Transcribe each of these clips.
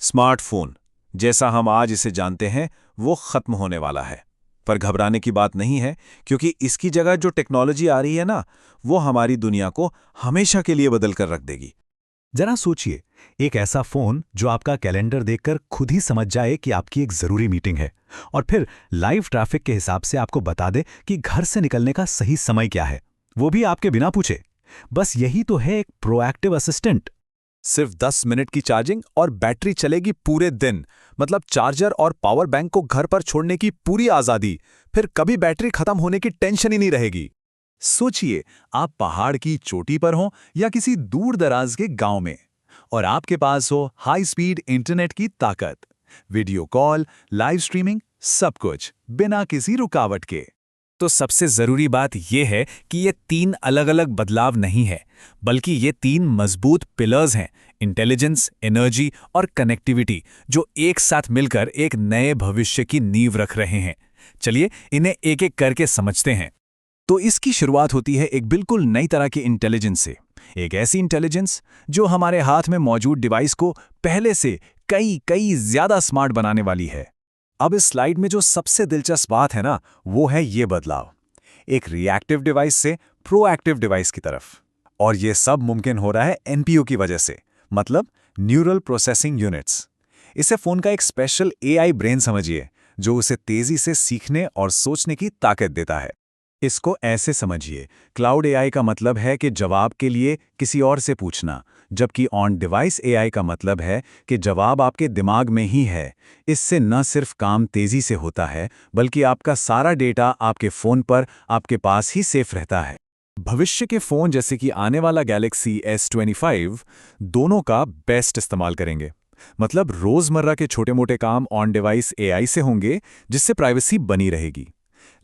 Smartphone जैसा हम आज इसे जानते हैं वो खत्म होने वाला है। पर घबराने की बात नहीं है, क्योंकि इसकी जगह जो टेक्नोलॉजी आ रही है ना, वो हमारी दुनिया को हमेशा के लिए बदल कर रख देगी। जरा सोचिए, एक ऐसा फोन जो आपका कैलेंडर देखकर खुद ही समझ जाए कि आपकी एक जरूरी मीटिंग है, और फिर लाइव ट्रैफिक के हिसाब से आपको बता दे कि घर से निकलने का सही समय क्या है, वो भी आपके बिना पूछे। बस यही तो है एक प्रोएक्टिव असिस्टेंट। सिर्फ 10 मिनट की चार्जिंग और बैटरी चलेगी पूरे दिन। मतलब चार्जर और पावर बैंक को घर पर छोड़ने की पूरी आजादी। फिर कभी बैटरी खत्म होने की टेंशन ही नहीं रहेगी। सोचिए, आप पहाड़ की चोटी पर हो या किसी दूर दराज के गांव में, और आपके पास हो हाई स्पीड इंटरनेट की ताकत, वीडियो कॉल, लाइव स्ट्रीमिंग, सब कुछ बिना किसी रुकावट के। तो सबसे जरूरी बात यह है कि ये 3 अलग-अलग बदलाव नहीं है, बल्कि ये 3 मजबूत पिलर्स हैं: इंटेलिजेंस, एनर्जी और कनेक्टिविटी, जो एक साथ मिलकर एक नए भविष्य की नींव रख रहे हैं। चलिए इन्हें एक-एक करके समझते हैं। तो इसकी शुरुआत होती है एक बिल्कुल नई तरह की इंटेलिजेंस से। एक ऐसी इंटेलिजेंस जो हमारे हाथ में मौजूद डिवाइस को पहले से कई ज्यादा स्मार्ट बनाने वाली है। अब इस स्लाइड में जो सबसे दिलचस्प बात है ना, वो है ये बदलाव, एक रिएक्टिव डिवाइस से प्रोएक्टिव डिवाइस की तरफ। और ये सब मुमकिन हो रहा है एनपीयू की वजह से, मतलब न्यूरल प्रोसेसिंग यूनिट्स। इसे फोन का एक स्पेशल एआई ब्रेन समझिए, जो उसे तेजी से सीखने और सोचने की ताकत देता है। इसको ऐसे समझिए, क्लाउड एआई का मतलब है कि जवाब के लिए किसी और से पूछना, जबकि ऑन डिवाइस एआई का मतलब है कि जवाब आपके दिमाग में ही है। इससे न सिर्फ काम तेजी से होता है, बल्कि आपका सारा डेटा आपके फ़ोन पर आपके पास ही सेफ रहता है। भविष्य के फ़ोन जैसे कि आने वाला गैलेक्सी S25 दोनों का बेस्ट इस्तेमाल करेंगे। मतलब रोज़मर्रा के छोटे-मोटे काम ऑन डिवाइस एआई से होंगे, जिससे प्राइवेसी बनी रहेगी।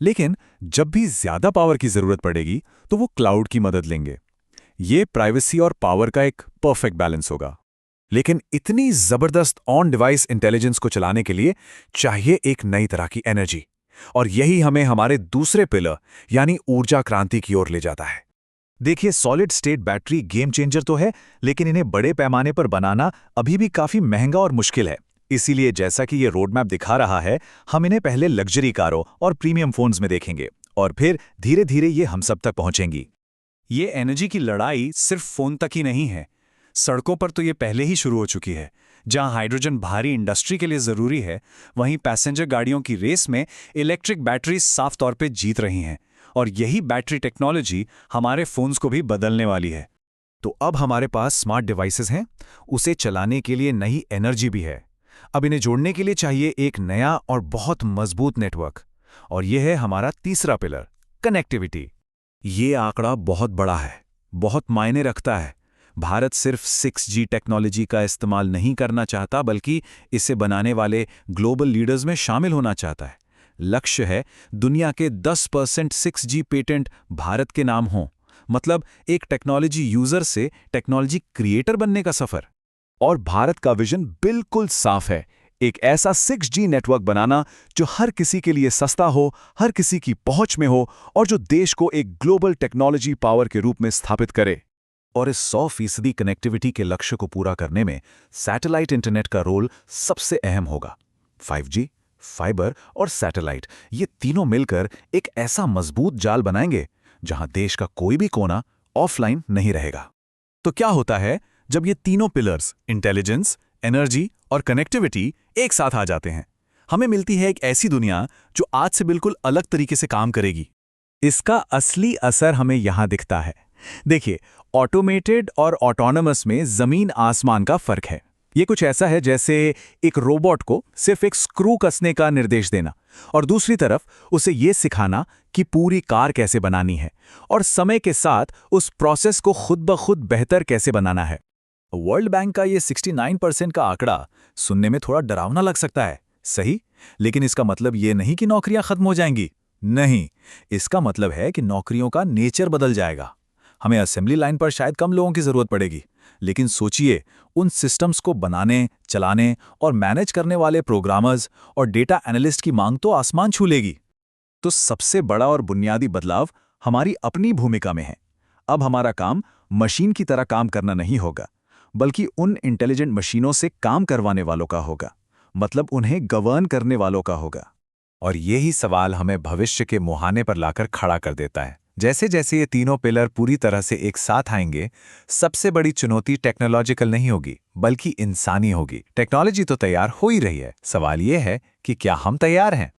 लेकिन जब भी ज्यादा पावर की जरूरत पड़ेगी, तो वो क्लाउड की मदद लेंगे। ये प्राइवेसी और पावर का एक परफेक्ट बैलेंस होगा। लेकिन इतनी जबरदस्त ऑन डिवाइस इंटेलिजेंस को चलाने के लिए चाहिए एक नई तरह की एनर्जी, और यही हमें हमारे दूसरे पिलर यानी ऊर्जा क्रांति की ओर ले जाता है। देखिए, solid state battery game changer तो है, लेकिन इन्हें बड़े पैमाने पर बनाना अभी भी काफी महंगा और मुश्किल है। इसीलिए जैसा कि ये रोड मैप दिखा रहा है, हम इन्हें पहले लग्जरी कारों और प्रीमियम फोन्स में देखेंगे, और फिर धीरे धीरे ये हम सब तक पहुंचेंगी। ये एनर्जी की लड़ाई सिर्फ फोन तक ही नहीं है, सड़कों पर तो ये पहले ही शुरू हो चुकी है। जहां हाइड्रोजन भारी इंडस्ट्री के लिए जरूरी है, वहीं पैसेंजर गाड़ियों की रेस में इलेक्ट्रिक बैटरीज साफ तौर पे जीत रही हैं, और यही बैटरी टेक्नोलॉजी हमारे फोन्स को भी बदलने वाली है। तो अब हमारे पास स्मार्ट डिवाइसेस हैं, उसे चलाने के लिए नई एनर्जी भी है। अब इन्हें जोड़ने के लिए चाहिए एक नया और बहुत मजबूत नेटवर्क, और यह है हमारा तीसरा पिलर, कनेक्टिविटी। ये आंकड़ा बहुत बड़ा है, बहुत मायने रखता है। भारत सिर्फ 6G टेक्नोलॉजी का इस्तेमाल नहीं करना चाहता, बल्कि इसे बनाने वाले ग्लोबल लीडर्स में शामिल होना चाहता है। लक्ष्य है दुनिया के 10% 6G पेटेंट भारत के नाम हों। मतलब एक टेक्नोलॉजी यूजर से टेक्नोलॉजी क्रिएटर बनने का सफर। और भारत का विजन बिल्कुल साफ है, एक ऐसा 6G नेटवर्क बनाना जो हर किसी के लिए सस्ता हो, हर किसी की पहुंच में हो, और जो देश को एक ग्लोबल टेक्नोलॉजी पावर के रूप में स्थापित करे। और इस 100% कनेक्टिविटी के लक्ष्य को पूरा करने में सैटेलाइट इंटरनेट का रोल सबसे अहम होगा। 5G, फाइबर और सैटेलाइट, ये तीनों मिलकर एक ऐसा मजबूत जाल बनाएंगे जहां देश का कोई भी कोना ऑफलाइन नहीं रहेगा। तो क्या होता है जब ये तीनों पिलर्स, इंटेलिजेंस, एनर्जी और कनेक्टिविटी, एक साथ आ जाते हैं? हमें मिलती है एक ऐसी दुनिया जो आज से बिल्कुल अलग तरीके से काम करेगी। इसका असली असर हमें यहां दिखता है। देखिए, ऑटोमेटेड और ऑटोनमस में जमीन आसमान का फर्क है। ये कुछ ऐसा है जैसे एक रोबोट को सिर्फ एक स्क्रू कसने का निर्देश देना, और दूसरी तरफ उसे ये सिखाना कि पूरी कार कैसे बनानी है, और समय के साथ उस प्रोसेस को खुद ब खुद बेहतर कैसे बनाना है। वर्ल्ड बैंक का ये 69% का आंकड़ा सुनने में थोड़ा डरावना लग सकता है, सही? लेकिन इसका मतलब ये नहीं कि नौकरियां खत्म हो जाएंगी। नहीं, इसका मतलब है कि नौकरियों का नेचर बदल जाएगा। हमें असेंबली लाइन पर शायद कम लोगों की जरूरत पड़ेगी, लेकिन सोचिए, उन सिस्टम्स को बनाने, चलाने और मैनेज करने वाले प्रोग्रामर्स और डेटा एनालिस्ट की मांग तो आसमान छू लेगी। तो सबसे बड़ा और बुनियादी बदलाव हमारी अपनी भूमिका में है। अब हमारा काम मशीन की तरह काम करना नहीं होगा, बल्कि उन इंटेलिजेंट मशीनों से काम करवाने वालों का होगा, मतलब उन्हें गवर्न करने वालों का होगा। और यही सवाल हमें भविष्य के मुहाने पर लाकर खड़ा कर देता है। जैसे जैसे ये तीनों पिलर पूरी तरह से एक साथ आएंगे, सबसे बड़ी चुनौती टेक्नोलॉजिकल नहीं होगी, बल्कि इंसानी होगी। टेक्नोलॉजी तो तैयार हो ही रही है, सवाल ये है कि क्या हम तैयार हैं।